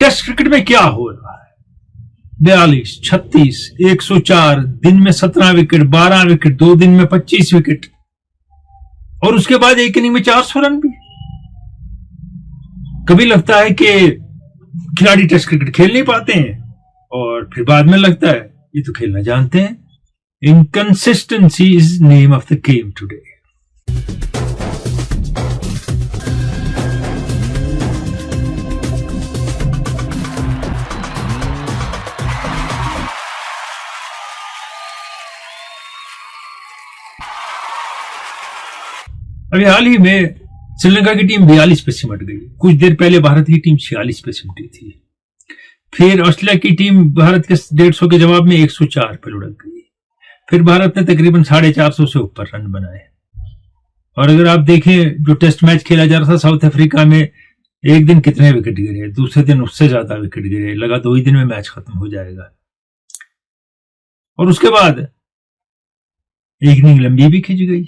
Test cricket में क्या हो रहा है? 42, 36, 104, दिन में 17 विकेट, 12 विकेट, 2 दिन में 25 विकेट, और उसके बाद एक इनिंग में 400 रन भी। कभी लगता है कि खिलाड़ी टेस्ट क्रिकेट खेल नहीं पाते हैं, और फिर बाद में लगता है ये तो खेलना जानते हैं। Inconsistency is name of the game today. अभी हाल ही में श्रीलंका की टीम 42 पे सिमट गई। कुछ देर पहले भारत की टीम 46 पे सिमटी थी। फिर ऑस्ट्रेलिया की टीम भारत के 150 के जवाब में 104 पे लुढ़क गई। फिर भारत ने तकरीबन 450 से ऊपर रन बनाए। और अगर आप देखें जो टेस्ट मैच खेला जा रहा था साउथ अफ्रीका में, एक दिन कितने विकेट गिरे, दूसरे दिन उससे ज्यादा विकेट गिरे, लगा 2 ही दिन में मैच खत्म हो जाएगा। और उसके बाद एक इनिंग लंबी भी खिंच गई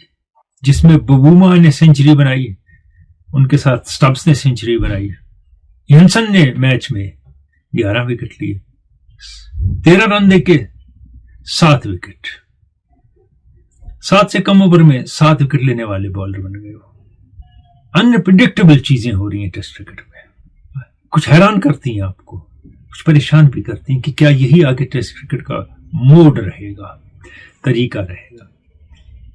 जिसमें बबूमा ने सेंचुरी बनाई, उनके साथ स्टब्स ने सेंचुरी बनाई। ह्यूसन ने मैच में 11 विकेट लिए, 13 रन देके 7 विकेट। 7 से कम ओवर में 7 विकेट लेने वाले बॉलर बन गए। अनप्रिडिक्टेबल चीजें हो रही हैं टेस्ट क्रिकेट में, कुछ हैरान करती हैं आपको, कुछ परेशान भी करती हैं कि क्या यही आगे टेस्ट क्रिकेट का मोड रहेगा, तरीका रहेगा।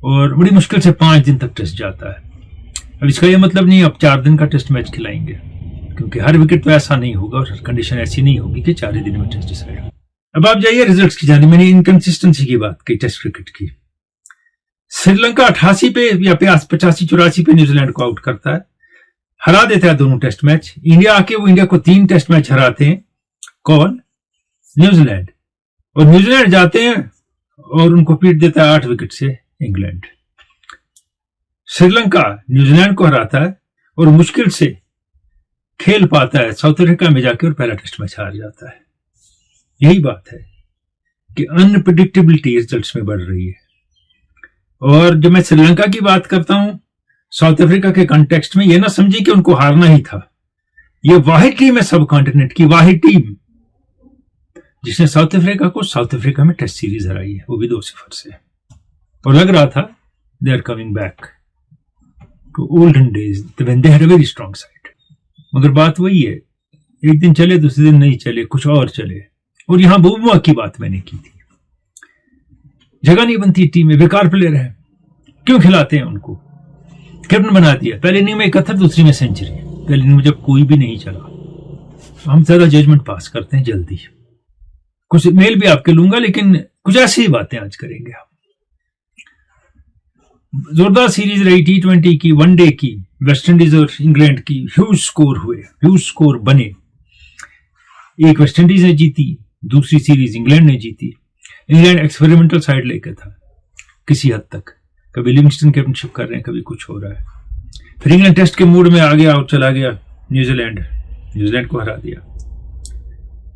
और बड़ी मुश्किल से 5 दिन तक टेस्ट जाता है। अब इसका यह मतलब नहीं अब 4 दिन का टेस्ट मैच खिलाएंगे, क्योंकि हर विकेट तो ऐसा नहीं होगा और कंडीशन ऐसी नहीं होगी कि 4 ही दिन में टेस्ट डिसाइड। अब आप जाइए रिजल्ट्स की जाने। मैंने इनकंसिस्टेंसी की बात की टेस्ट क्रिकेट की। श्रीलंका 88 पे या 85-84 पे न्यूजीलैंड को आउट करता है, हरा देता है दोनों टेस्ट मैच। इंडिया आके वो इंडिया को 3 टेस्ट मैच हराते हैं। कौन? न्यूजीलैंड। और न्यूजीलैंड जाते हैं और उनको पीट देता है 8 विकेट से इंग्लैंड। श्रीलंका न्यूजीलैंड को हराता है और मुश्किल से खेल पाता है साउथ अफ्रीका में जाके और पहला टेस्ट मैच हार जाता है। यही बात है कि अनप्रिडिक्टेबिलिटी रिजल्ट्स में बढ़ रही है। और जब मैं श्रीलंका की बात करता हूं साउथ अफ्रीका के कॉन्टेक्स्ट में, यह ना समझिए कि उनको हारना ही था। यह वाहिद टीम है सब कॉन्टिनेंट की, वाहिद टीम जिसने साउथ अफ्रीका को साउथ अफ्रीका में टेस्ट सीरीज हराई है, वो भी 2-0 से। और लग रहा था they are coming back to olden days when they had a very strong side. मगर बात वही है, एक दिन चले दूसरे दिन नहीं चले, कुछ और चले। और यहां बुमराह की बात मैंने की थी, जगह नहीं बनती टीम में, बेकार प्लेयर है, क्यों खिलाते हैं उनको? कैप्टन बना दिया, पहले इनिंग में 71, दूसरी में सेंचुरी। पहले इनिंग में जब कोई भी नहीं चला। हम ज्यादा जजमेंट पास करते हैं जल्दी। कुछ मेल भी आपके लूंगा, लेकिन कुछ ऐसी ही बातें आज करेंगे हम। जोरदार सीरीज रही T20 की, वनडे की, वेस्ट इंडीज और इंग्लैंड की। ह्यूज स्कोर हुए, ह्यूज स्कोर बने। एक वेस्ट इंडीज ने जीती, दूसरी सीरीज इंग्लैंड ने जीती। इंग्लैंड एक्सपेरिमेंटल साइड लेकर था किसी हद तक, कभी लिविंगस्टन कैप्टनशिप कर रहे हैं, कभी कुछ हो रहा है। फिर इंग्लैंड टेस्ट के मूड में आ गया और चला गया न्यूजीलैंड को हरा दिया।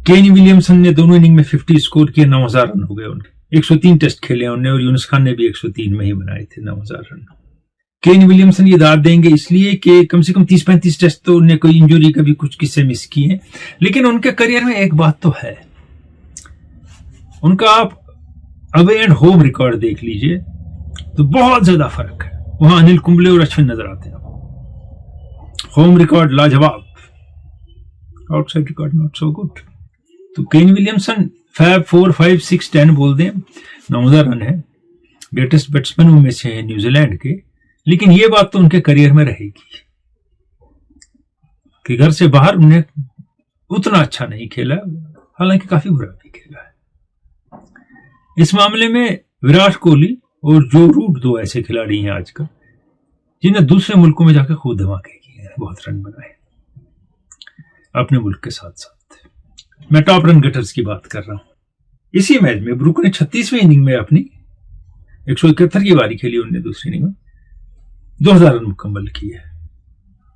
केन विलियमसन ने दोनों इनिंग में 50 स्कोर किए, 9000 रन हो गए उनके। 103 टेस्ट खेले उन्होंने, और यूनुस खान ने भी 103 में ही बनाए थे 9000 रन। केन विलियमसन ये दाद देंगे इसलिए कि कम से कम 30-35 टेस्ट तो उन्हें कोई इंजरी कभी कुछ किस्से मिस किए हैं। लेकिन उनके करियर में एक बात तो है, उनका आप अवे एंड होम रिकॉर्ड देख लीजिए तो बहुत ज्यादा फर्क है। वहां अनिल कुंबले और अश्विन नजर आते हैं। होम रिकॉर्ड लाजवाब, outside record not so good. तो केन विलियमसन फैब 4, 5, 6, 10 बोल दें, 9000 रन है, ग्रेटेस्ट बैट्समैन में से है न्यूजीलैंड के। लेकिन ये बात तो उनके करियर में रहेगी कि घर से बाहर उन्हें उतना अच्छा नहीं खेला, हालांकि काफी बुरा भी खेला है। इस मामले में विराट कोहली और जो रूट 2 ऐसे खिलाड़ी हैं आजकल जिन्हें दूसरे मुल्कों में जाकर खूब धमाके किए हैं, बहुत रन बनाए अपने मुल्क के साथ साथ। मैं टॉप रन गेटर्स की बात कर रहा हूं। इसी मैच में ब्रुक ने 36वीं इनिंग में अपनी 171 की बारी खेली, उन्होंने दूसरी इनिंग में 2000 रन मुकम्मल किए।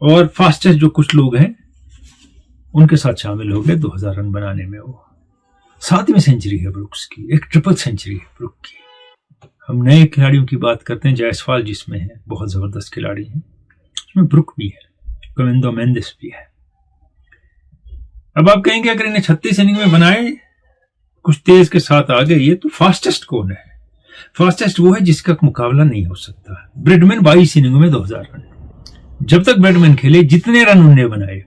और फास्टेस्ट जो कुछ लोग हैं उनके साथ शामिल हो गए 2000 रन बनाने में। वो 7वीं सेंचुरी है ब्रुक्स की, एक ट्रिपल सेंचुरी है ब्रुक की। हम नए खिलाड़ियों की बात करते हैं, जायसवाल जिसमें है, बहुत जबरदस्त खिलाड़ी है, उसमें ब्रुक भी है, कविंदो मेंडिस भी है। अब आप कहेंगे अगर इन्हें 36 इनिंग में बनाए, कुछ तेज के साथ आ गई है, तो फास्टेस्ट कौन है? फास्टेस्ट वो है जिसका मुकाबला नहीं हो सकता। ब्रेडमैन 22 इनिंगों में 2000 रन। जब तक ब्रेडमैन खेले, जितने रन उन्होंने बनाए,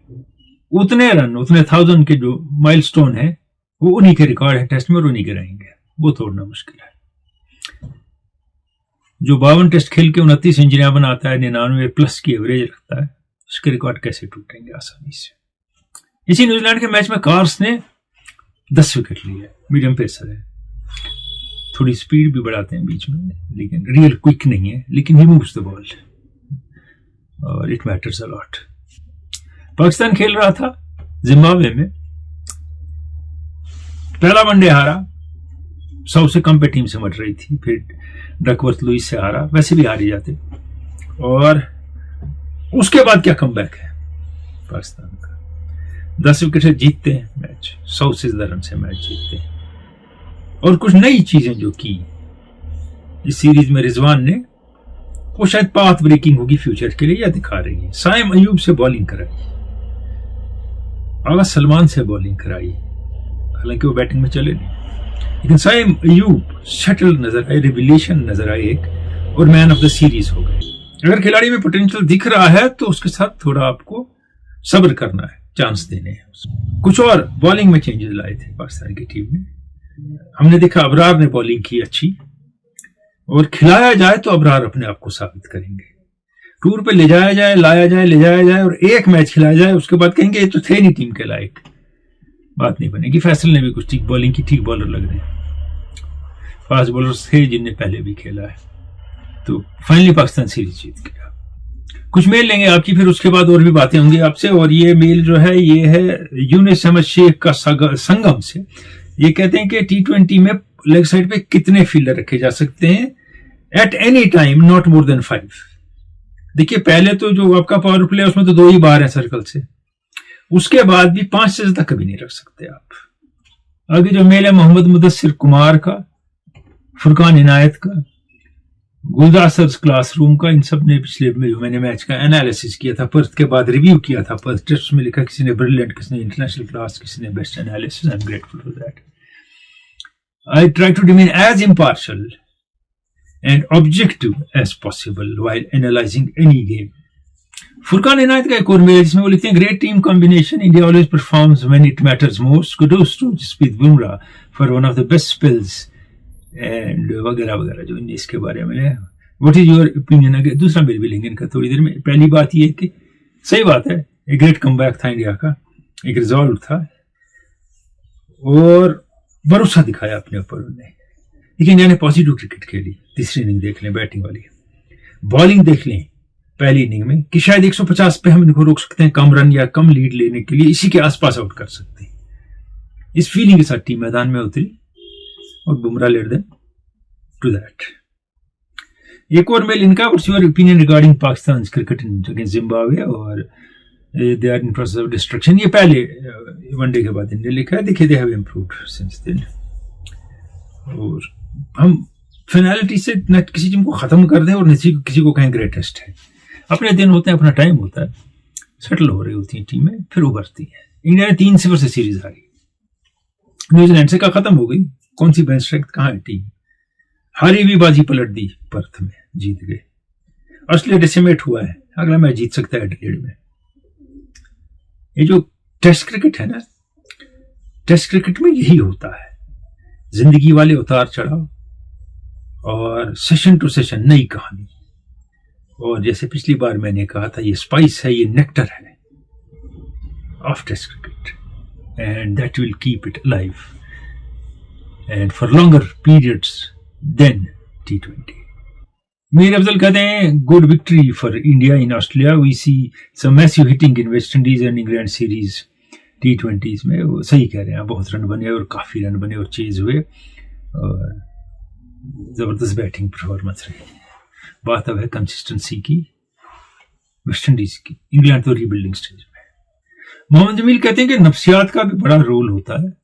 उतने 1000 के जो माइलस्टोन है वो उन्हीं के रिकॉर्ड है टेस्ट में, और उन्हीं के रहेंगे। वो तोड़ना मुश्किल है। जो 52 टेस्ट खेल के 29 सेंचुरियां बनाता है, 99 प्लस की एवरेज रखता है, उसके रिकॉर्ड कैसे टूटेंगे आसानी से? इसी न्यूजीलैंड के मैच में कार्स ने 10 विकेट लिए। मीडियम पेसर है, थोड़ी स्पीड भी बढ़ाते हैं बीच में, लेकिन रियल क्विक नहीं है, लेकिन ही मूव्स द बॉल और it matters a lot. Pakistan खेल रहा था जिम्बाब्वे में, पहला वनडे हारा, 100 से कम पे टीम से मट रही थी, फिर डकवर्थ लुइस से हारा, वैसे भी हार ही जाते। और उसके बाद क्या कमबैक है पाकिस्तान का, 10 विकेट से जीतते हैं मैच, 100 से ज्यादा रन से मैच जीतते हैं। और कुछ नई चीजें जो की इस सीरीज में रिजवान ने, वो शायद पाथ ब्रेकिंग होगी फ्यूचर के लिए, या दिखा रही है। साइम अयूब से बॉलिंग कराई, आगा सलमान से बॉलिंग कराई, हालांकि वो बैटिंग में चले नहीं, लेकिन साइम अयूब शटल नजर आए, रिविलेशन नजर आए एक, और मैन ऑफ द सीरीज हो गए। अगर खिलाड़ी में पोटेंशियल दिख रहा है तो उसके साथ थोड़ा आपको सब्र करना है, चांस देने हैं। कुछ और बॉलिंग में चेंजेस लाए थे पाकिस्तान की टीम ने। हमने देखा अबरार ने बॉलिंग की अच्छी, और खिलाया जाए तो अबरार अपने आप को साबित करेंगे। टूर पे ले जाया जाए, लाया जाए, ले जाया जाए, और एक मैच खिलाया जाए, उसके बाद कहेंगे ये तो थे नहीं टीम के लायक, बात नहीं बनेगी। फैसल ने भी कुछ ठीक बॉलिंग की, ठीक बॉलर लग रहे हैं, फास्ट बॉलर्स थे जिनने पहले भी खेला है। तो फाइनली पाकिस्तान सीरीज जीत गया। कुछ मेल लेंगे आपकी, फिर उसके बाद और भी बातें होंगी आपसे। और ये मेल जो है, ये है यूनिस अहमद शेख का संगम से। ये कहते हैं कि T20 में लेग साइड पे कितने फील्डर रखे जा सकते हैं at any time, not more than 5। देखिए, पहले तो जो आपका पावर प्ले है उसमें तो 2 ही बाहर है सर्कल से, उसके बाद भी 5 से ज्यादा कभी नहीं रख सकते आप। आगे जो मेल है मोहम्मद मुदस्सिर कुमार का, फुरकान इनायत का, गुलदासर क्लासरूम का, इन सब ने पिछले में जो मैंने मैच का एनालिसिस किया था, पर्थ के बाद रिव्यू किया था, पर्थ टेस्ट में लिखा किसी ने ब्रिलियंट, किसी ने इंटरनेशनल क्लास, किसी ने best analysis. I am grateful for that. I try to remain as impartial and objective as possible while analyzing any game. Furqan Inayat का एक और मेल जिसमें वो लिखते हैं, great team combination, India always performs when it matters most, kudos to Jasprit Bumrah for one of the best spells and वगैरह वगैरह जो इसके बारे में है। What is your opinion? अगर दूसरा मेल भी लेंगे इनका थोड़ी देर में। पहली बात ये है कि सही बात है, एक ग्रेट कमबैक था इंडिया का, एक रिजॉल्व था, और भरोसा दिखाया अपने ऊपर उन्होंने। लेकिन इंडिया ने पॉजिटिव क्रिकेट खेली। तीसरी इनिंग देख लें बैटिंग वाली, बॉलिंग देख लें पहली इनिंग में कि शायद 150 पे हम इनको रोक सकते हैं, कम रन या कम लीड लेने के लिए, इसी के आसपास आउट कर सकते हैं। इस फीलिंग के साथ टीम मैदान में उतरी और Bumrah led them to that. एक और मेल इनका, what's your opinion regarding Pakistan cricket against Zimbabwe और they are in process of destruction. ये पहले वनडे के बाद इन्होंने लिखा है, देखिए they have improved since then. और हम फाइनलिटी से न किसी टीम को खत्म कर दें और न किसी को कहें ग्रेटेस्ट है। अपने दिन होते हैं, अपना टाइम होता है, सेटल हो रही होती है टीमें, फिर उभरती है। इंडिया ने 3-0 से सीरीज हारी, न्यूजीलैंड से का खत्म हो गई, कौन सी बेंच स्ट्रेंथ, कहाँ है टीम? हारी भी बाजी पलट दी, पर्थ में जीत गए। ऑस्ट्रेलिया डेसिमेट हुआ है, अगला मैच जीत सकता है एडिलेड में। ये जो टेस्ट क्रिकेट है ना, टेस्ट क्रिकेट में यही होता है, जिंदगी वाले उतार चढ़ाव और सेशन टू सेशन नई कहानी। और जैसे पिछली बार मैंने कहा था, ये स्पाइस है, ये नेक्टर है of test cricket, and that will keep it alive and for longer periods then T20। Mir Afzal कहते हैं, good victory for India in Australia, we see some massive hitting in West Indies and England series T20s में। वो सही कह रहे हैं, बहुत run बने और काफी रन बने और चेज हुए और जबरदस्त बैटिंग परफॉर्मेंस रही। बात अब है कंसिस्टेंसी की, वेस्ट इंडीज की। इंग्लैंड तो रीबिल्डिंग स्टेज में। मोहम्मद जमील कहते हैं कि नफ्सियात का भी बड़ा रोल होता है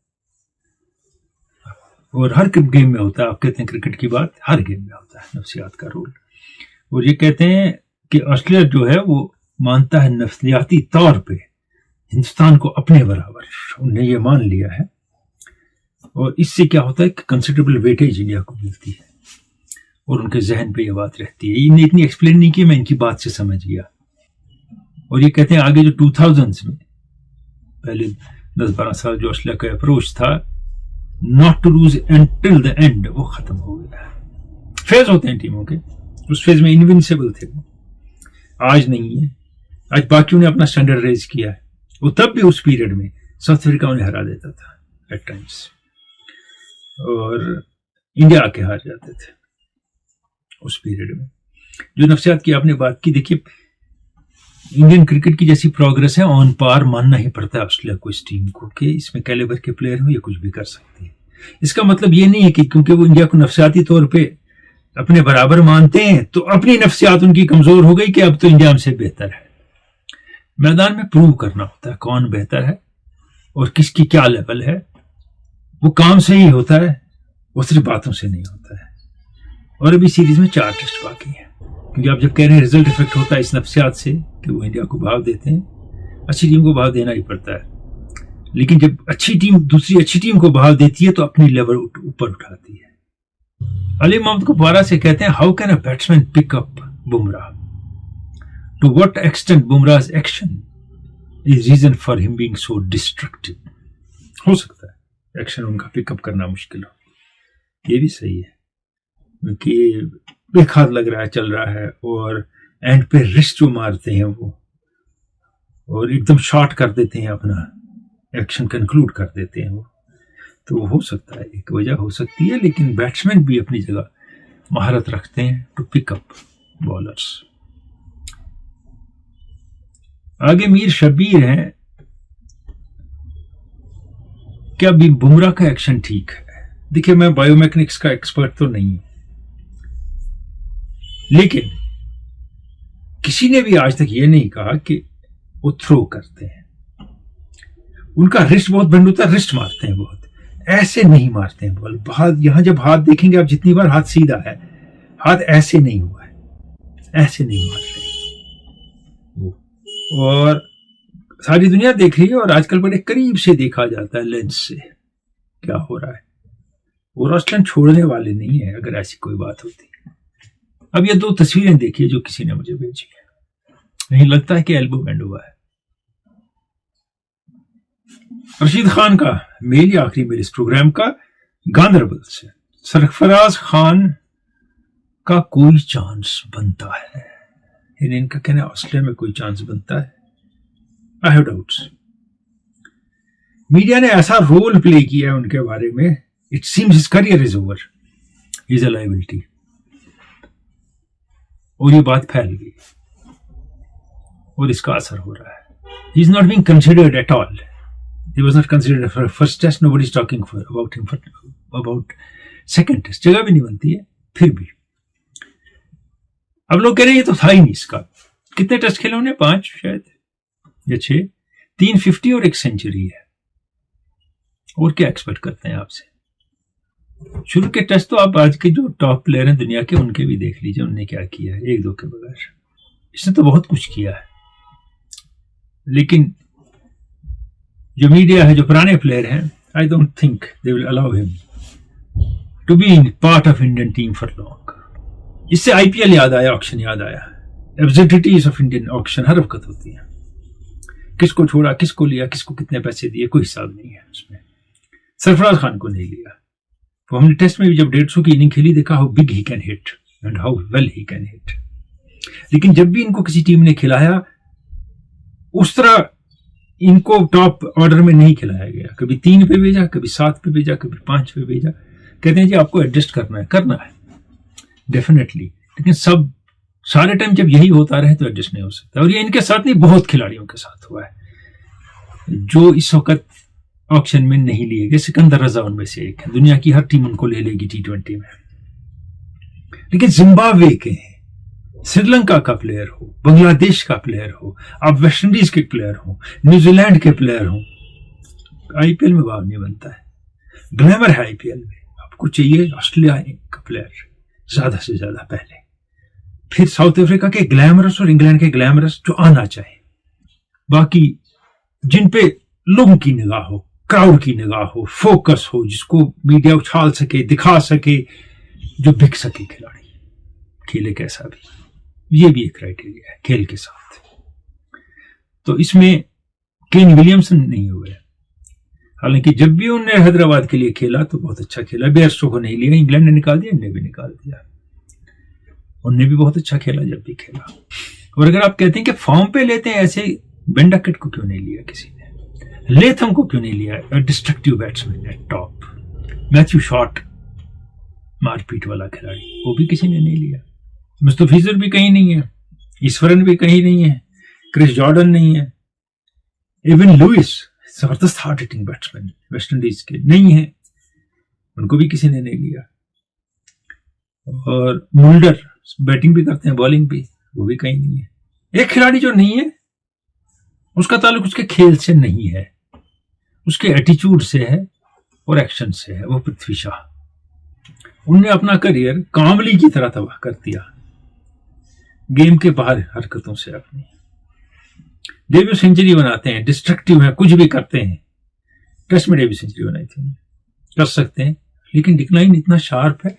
और हर गेम में होता है। आप कहते हैं क्रिकेट की बात, हर गेम में होता है नफ्सियात का रोल। और ये कहते हैं कि ऑस्ट्रेलिया जो है वो मानता है नफ्सियाती तौर पे हिंदुस्तान को अपने बराबर उनने ये मान लिया है, और इससे क्या होता है कि कंसिडरेबल वेटेज इंडिया को मिलती है और उनके जहन पे ये बात रहती है। इन्हें इतनी एक्सप्लेन नहीं की, मैं इनकी बात से समझ गया। और ये कहते हैं आगे जो 2000s में पहले 10-12 साल जो ऑस्ट्रेलिया का अप्रोच था not to lose until the end, वो खत्म हो गया। फेज होते हैं टीमों के, उस फेज में इनविंसिबल थे वो, आज नहीं है। आज बाकियों ने अपना स्टैंडर्ड रेज किया है। वो तब भी उस पीरियड में साउथ अफ्रीका उन्हें हरा देता था एट टाइम्स, और इंडिया आके हार जाते थे उस पीरियड में। जो नफ्सियात की आपने बात की, देखिए इंडियन क्रिकेट की जैसी प्रोग्रेस है ऑन पार मानना ही पड़ता है ऑस्ट्रेलिया को, इस टीम को, कि इसमें कैलिबर के प्लेयर हो, ये कुछ भी कर सकती है। इसका मतलब ये नहीं है कि क्योंकि वो इंडिया को नफ्सियाती तौर पे अपने बराबर मानते हैं तो अपनी नफ्सियात उनकी कमजोर हो गई कि अब तो इंडिया हमसे बेहतर है। मैदान में प्रूव करना होता है कौन बेहतर है और किसकी क्या लेवल है। वो काम से ही होता है, वो सिर्फ बातों से नहीं होता है। और अभी सीरीज में 4 टेस्ट बाकी है, क्योंकि आप जब कह रहे हैं रिजल्ट इफेक्ट होता है इस नफ्सियात से कि वो इंडिया को भाव देते हैं, अच्छी टीम को भाव देना ही पड़ता है। लेकिन जब अच्छी टीम दूसरी अच्छी टीम को भाव देती है तो अपनी लेवल ऊपर उठाती है। अली मोहम्मद कुपवारा से कहते हैं, how can a batsman pick up Bumrah? To what extent Bumrah's action is reason for him being so destructive? हो सकता है एक्शन उनका पिकअप करना मुश्किल हो, ये भी सही है, क्योंकि बेखाद लग रहा है, चल रहा है, और एंड पे रिस्ट जो मारते हैं वो, और एकदम शॉर्ट कर देते हैं, अपना एक्शन कंक्लूड कर देते हैं वो, तो हो सकता है एक वजह हो सकती है। लेकिन बैट्समैन भी अपनी जगह महारत रखते हैं टू पिक अप बॉलर्स। आगे मीर शब्बीर हैं, क्या भी बुमराह का एक्शन ठीक है? देखिए मैं बायोमैकेनिक्स का एक्सपर्ट तो नहीं हूं, लेकिन किसी ने भी आज तक ये नहीं कहा कि वो थ्रो करते हैं। उनका रिस्ट बहुत बेंड होता है, रिस्ट मारते हैं बहुत, ऐसे नहीं मारते हैं बॉल। यहां जब हाथ देखेंगे आप, जितनी बार हाथ सीधा है, हाथ ऐसे नहीं हुआ है, ऐसे नहीं मार रहे। और सारी दुनिया देख रही है, और आजकल बड़े करीब से देखा जाता है लेंस से क्या हो रहा है। वो ऑस्ट्रेलियन छोड़ने वाले नहीं है अगर ऐसी कोई बात होती। अब ये 2 तस्वीरें देखिए जो किसी ने मुझे भेजी है, नहीं लगता है कि एल्बो बेंड हुआ है। रशीद खान का मेल, आखिरी मेल इस प्रोग्राम का, गांधरबल से, सरफराज खान का कोई चांस बनता है? इनका कहना है ऑस्ट्रेलिया में कोई चांस बनता है, आई हैव डाउट्स। मीडिया ने ऐसा रोल प्ले किया है उनके बारे में, it seems his career is over, is a liability, और ये बात फैल गई और इसका असर हो रहा है। He is not being considered at all, he was not considered for first test, nobody is talking about him about second test, जगह भी नहीं बनती है। फिर भी अब लोग कह रहे हैं ये तो था ही नहीं इसका। कितने टेस्ट खेले उन्हें? 5 शायद या 6, 3 50 और 1 सेंचुरी है। और क्या एक्सपेक्ट करते हैं आपसे? शुरू के टेस्ट तो आप आज के जो टॉप प्लेयर हैं दुनिया के, उनके भी देख लीजिए उन्होंने क्या किया है 1-2 के बगैर। इसने तो बहुत कुछ किया है, लेकिन जो मीडिया है, जो पुराने प्लेयर हैं, I don't think they will allow him to be part of Indian team for long. इससे आईपीएल याद आया, ऑक्शन याद आया। एब्सर्डिटीज ऑफ इंडियन ऑक्शन हर वक्त होती है, किसको छोड़ा, किसको लिया, किसको कितने पैसे दिए, कोई हिसाब नहीं है उसमें। सरफराज खान को नहीं लिया, तो हमने टेस्ट में भी जब 150 की इनिंग खेली, देखा how big he can hit and how well he can hit. लेकिन जब भी इनको किसी टीम ने खिलाया, उस तरह इनको टॉप ऑर्डर में नहीं खिलाया गया। कभी 3 पे भेजा, कभी 7 पे भेजा, कभी 5 पे भेजा। कहते हैं जी आपको एडजस्ट करना है डेफिनेटली, लेकिन सब सारे टाइम जब यही होता रहे तो एडजस्ट नहीं हो सकता। और ये इनके साथ नहीं, बहुत खिलाड़ियों के साथ हुआ है जो इस वक्त ऑक्शन में नहीं लिए गए। सिकंदर रजा उनमें से एक है, दुनिया की हर टीम उनको ले लेगी T20 में। लेकिन जिम्बाब्वे के हैं, श्रीलंका का प्लेयर हो, बांग्लादेश का प्लेयर हो, आप वेस्ट इंडीज के प्लेयर हो, न्यूजीलैंड के प्लेयर हो, आईपीएल में भाव नहीं बनता है। ग्लैमर है आईपीएल में, आपको चाहिए ऑस्ट्रेलिया का प्लेयर ज्यादा से ज्यादा पहले, फिर साउथ अफ्रीका के ग्लैमरस और इंग्लैंड के ग्लैमरस जो आना चाहिए। बाकी जिन पे लोगों की निगाह हो, क्राउड की निगाह हो, फोकस हो, जिसको मीडिया उछाल सके, दिखा सके, जो बिक सके खिलाड़ी, खेले कैसा भी। ये भी एक क्राइटेरिया है खेल के साथ। तो इसमें केन विलियमसन नहीं हुए। हालांकि जब भी उन्होंने हैदराबाद के लिए खेला तो बहुत अच्छा खेला। बेयरस्टो को नहीं लिया, इंग्लैंड ने निकाल दिया, इन्हें भी निकाल दिया। उनने भी बहुत अच्छा खेला जब भी खेला। और अगर आप कहते हैं कि फॉर्म पे लेते हैं ऐसे, बेन डकेट को क्यों नहीं लिया किसी ने, लेथम को क्यों नहीं लिया, डिस्ट्रक्टिव बैट्समैन है टॉप, मैथ्यू शॉट मारपीट वाला खिलाड़ी, वो भी किसी ने नहीं लिया। मुस्तफिजुर भी कहीं नहीं है, ईश्वरन भी कहीं नहीं है, क्रिस जॉर्डन नहीं है, इवन लुइस जबरदस्त hard hitting batsman West Indies के नहीं है, उनको भी किसी ने नहीं लिया। और मुल्डर बैटिंग भी करते हैं, बॉलिंग भी, वो भी कहीं नहीं है। एक खिलाड़ी जो नहीं है उसका ताल्लुक उसके खेल से नहीं है, उसके एटीट्यूड से है और एक्शन से है, वो पृथ्वी शाह। उनने अपना करियर कामली की तरह तबाह कर दिया, गेम के बाहर हरकतों से अपनी। डेब्यू सेंचुरी बनाते हैं, डिस्ट्रक्टिव है, कुछ भी करते हैं। टेस्ट में डेब्यू सेंचुरी बनाई थी, कर सकते हैं, लेकिन डिक्लाइन इतना शार्प है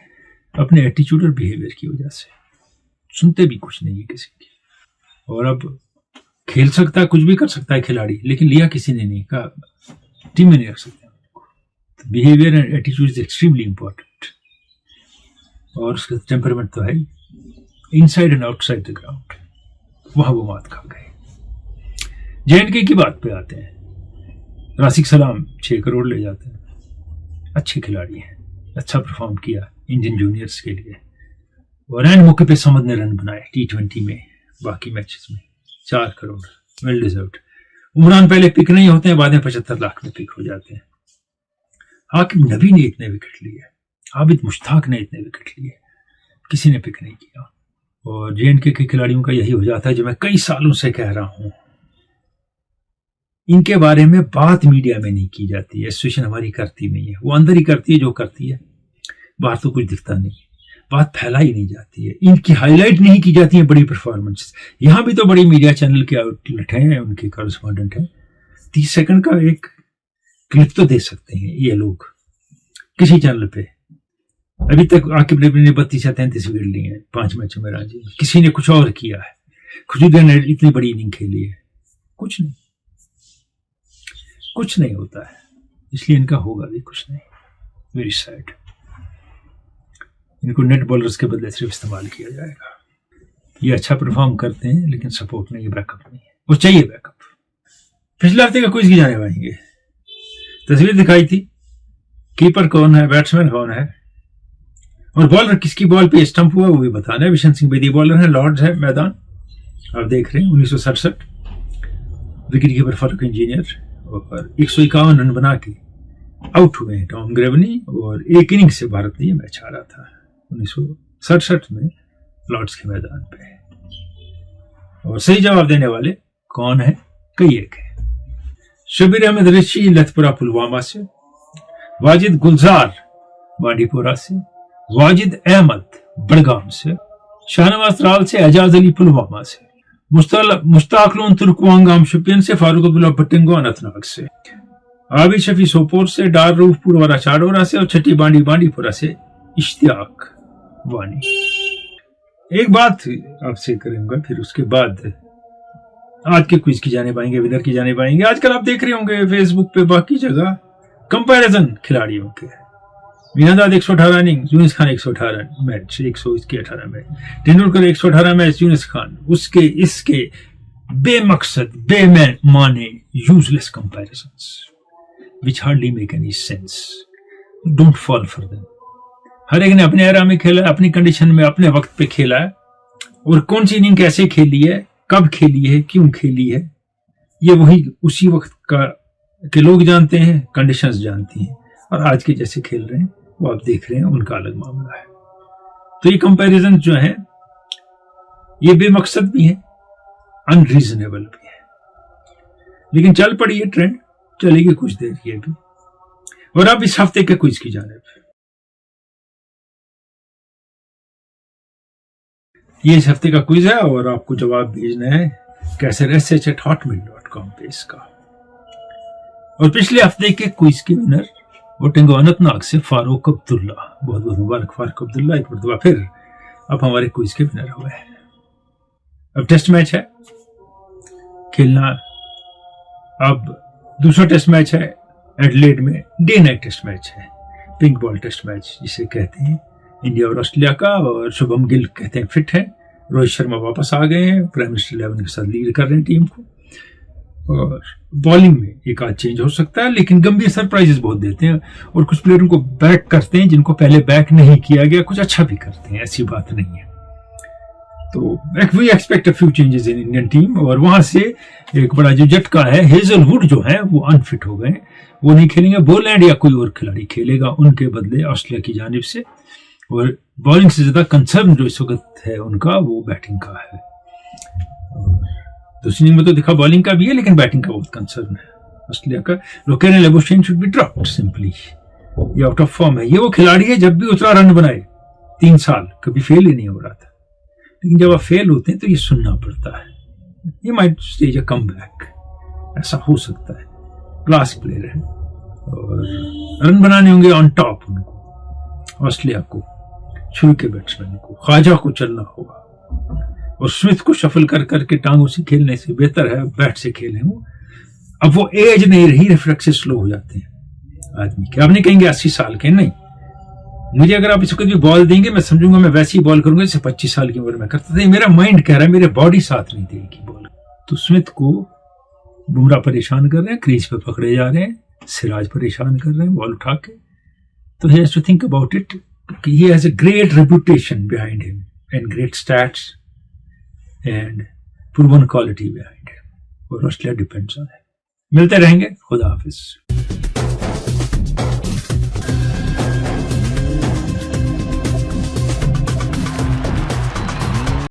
अपने एटीट्यूड और बिहेवियर की वजह से, सुनते भी कुछ नहीं है किसी की। और अब खेल सकता है, कुछ भी कर सकता है खिलाड़ी, लेकिन लिया किसी ने नहीं, कहा टीम में नहीं रख सकते। Behaviour and attitude is extremely important. और उसका टेम्परामेंट तो है ही, inside and outside the ground, वहां वो मात खा गए। जेएनके की बात पे आते हैं, राशिक सलाम 6 करोड़ ले जाते हैं, अच्छे खिलाड़ी हैं, अच्छा परफॉर्म किया इंडियन जूनियर्स के लिए। और एंड मौके पे समद ने रन बनाए T20 में, बाकी मैचेस में 4 करोड़, वेल डिजर्व्ड। उमरान पहले पिक नहीं होते हैं, बाद में 75 लाख में पिक हो जाते हैं। हाकिम नबी ने इतने विकेट लिए, आबिद मुश्ताक ने इतने विकेट लिए, किसी ने पिक नहीं किया। और जेएनके के खिलाड़ियों का यही हो जाता है जो मैं कई सालों से कह रहा हूं, इनके बारे में बात मीडिया में नहीं की जाती, एसोसिएशन हमारी करती नहीं है, वो अंदर ही करती है जो करती है, बाहर तो कुछ दिखता नहीं, बात फैलाई नहीं जाती है, इनकी हाईलाइट नहीं की जाती है बड़ी परफॉर्मेंस। यहां भी तो बड़ी मीडिया चैनल के आउटलेट हैं, उनके कॉरेस्पॉन्डेंट हैं, 30 सेकंड का एक क्लिप तो दे सकते हैं ये लोग किसी चैनल पे। अभी तक आकिब नबी ने 32 या 33 विकेट लिए हैं 5 मैचों में रांची में, किसी ने कुछ और किया है, खुशबू ने इतनी बड़ी इनिंग खेली है, कुछ नहीं, कुछ नहीं होता है, इसलिए इनका होगा भी कुछ नहीं। Very sad. इनको नेट बॉलर्स के बदले सिर्फ इस्तेमाल किया जाएगा। ये अच्छा परफॉर्म करते हैं लेकिन सपोर्ट नहीं, बैकअप नहीं है, वो चाहिए बैकअप। पिछले हफ्ते का क्विज की जाने पाएंगे, तस्वीर दिखाई थी, कीपर कौन है, बैट्समैन कौन है, और बॉलर किसकी बॉल पे स्टंप हुआ वो भी बताना है। विशन सिंह बेदी बॉलर है, लॉर्ड्स है मैदान, आप देख रहे हैं 1967, विकेट कीपर फारूक इंजीनियर, और 151 रन बना के आउट हुए हैं टॉम ग्रेवनी, और एक इनिंग से भारत ने यह मैच हारा था 1967 में लॉर्ड्स के मैदान पे। और सही जवाब देने वाले कौन है, कई एक है। शबीर अहमद ऋषि लथपुरा पुलवामा से, वाजिद गुलजार बांडीपोरा से, वाजिद अहमद बड़गाम से, शाहनवाज राल से, एजाज अली पुलवामा से, मुश्ताक लोन तुर्कवांगाम शुपियन से, फारूक अब्दुल्ला पट्टिंगो अनंतनाग से, आबिद शफी सोपोर से, डार रूफ पुरवारा चाडोरा से, और छठी बांडीपुरा से इश्तियाक वानी। एक बात आपसे करूंगा, फिर उसके बाद आज के क्विज की जाने पाएंगे, विनर की जाने पाएंगे। आजकल आप देख रहे होंगे फेसबुक पे बाकी जगह कंपैरिजन खिलाड़ियों के, Miandad 118 inning, Younis Khan 118 match, 118 match, Tendulkar 118 match, Younis Khan, उसके इसके बेमकसद बेमाने useless comparisons which hardly make any sense. Don't fall for them. हर एक ने अपने एरा में खेला है, अपनी कंडीशन में, अपने वक्त पे खेला है, और कौन सी इनिंग कैसे खेली है, कब खेली है, क्यों खेली है, ये वही उसी वक्त का के लोग जानते हैं, कंडीशंस जानती हैं। और आज के जैसे खेल रहे हैं वो आप देख रहे हैं, उनका अलग मामला है। तो ये कंपैरिजन जो है ये बेमकसद भी है, अनरीजनेबल भी है, लेकिन चल पड़ी है, ट्रेंड चलेगी कुछ देर ये भी। और अब इस हफ्ते के क्विज की जानिब, ये इस हफ्ते का क्विज है और आपको जवाब भेजना है कैसर@hotmail.com पे इसका। और पिछले हफ्ते के क्विज के विनर वोटिंग अनंतनाग से फारूक अब्दुल्ला, बहुत बहुत मुबारक फारूक अब्दुल्ला, एक मरतबा फिर अब हमारे क्विज के विनर हुए। अब टेस्ट मैच है खेलना, अब दूसरा टेस्ट मैच है एडिलेड में, डे नाइट टेस्ट मैच है, पिंक बॉल टेस्ट मैच जिसे कहते हैं, इंडिया और ऑस्ट्रेलिया का। और शुभम गिल कहते हैं फिट है, रोहित शर्मा वापस आ गए हैं, प्राइम मिनिस्टर 11 के साथ लीड कर रहे हैं टीम को। और बॉलिंग में एक आध चेंज हो सकता है, लेकिन गंभीर सरप्राइजेस बहुत देते हैं और कुछ प्लेयरों को बैक करते हैं जिनको पहले बैक नहीं किया गया, कुछ अच्छा भी करते हैं, ऐसी बात नहीं है। तो we expect a few changes in Indian team. और वहां से एक बड़ा जो झटका है, हेजलवुड जो है वो अनफिट हो गए, वो नहीं खेलेंगे, बोलैंड या कोई और खिलाड़ी खेलेगा उनके बदले ऑस्ट्रेलिया की जानिब से। और बॉलिंग से ज्यादा कंसर्न जो इस वक्त है उनका वो बैटिंग का है। दूसरी इनिंग में तो दिखा बॉलिंग का भी है, लेकिन बैटिंग का बहुत कंसर्न है ऑस्ट्रेलिया का। Loken Labuschagne should be dropped simply, ये आउट ऑफ फॉर्म है। ये वो खिलाड़ी है जब भी उतना रन बनाए 3 साल कभी फेल ही नहीं हो रहा था, लेकिन जब आप फेल होते हैं तो ये सुनना पड़ता है। ये माइट स्टेज अ कम बैक, ऐसा हो सकता है। क्लास प्लेयर है और रन बनाने होंगे ऑन टॉप उनको, ऑस्ट्रेलिया को, शुरू के बैट्समैन को, ख्वाजा को चलना होगा। और स्मिथ को शफल कर करके टांगों से खेलने से बेहतर है बैट से खेलें वो। अब वो एज नहीं रही, रिफ्लेक्सेस स्लो हो जाते हैं आदमी के। आप नहीं कहेंगे 80 साल के, नहीं, मुझे अगर आप इसको भी बॉल देंगे मैं समझूंगा मैं वैसे ही बॉल करूंगा जैसे 25 साल की उम्र में करता था। मेरा माइंड कह रहा है, मेरे बॉडी साथ नहीं देगी बॉल। तो स्मिथ को बुमराह परेशान कर रहे हैं, क्रीज पे पकड़े जा रहे हैं, सिराज परेशान कर रहे हैं बॉल उठा के। तो he has to think about it, he has a great reputation behind him and great stats and proven quality behind him, और ऑस्ट्रेलिया डिपेंड्स ऑन है। मिलते रहेंगे, खुदा हाफिज।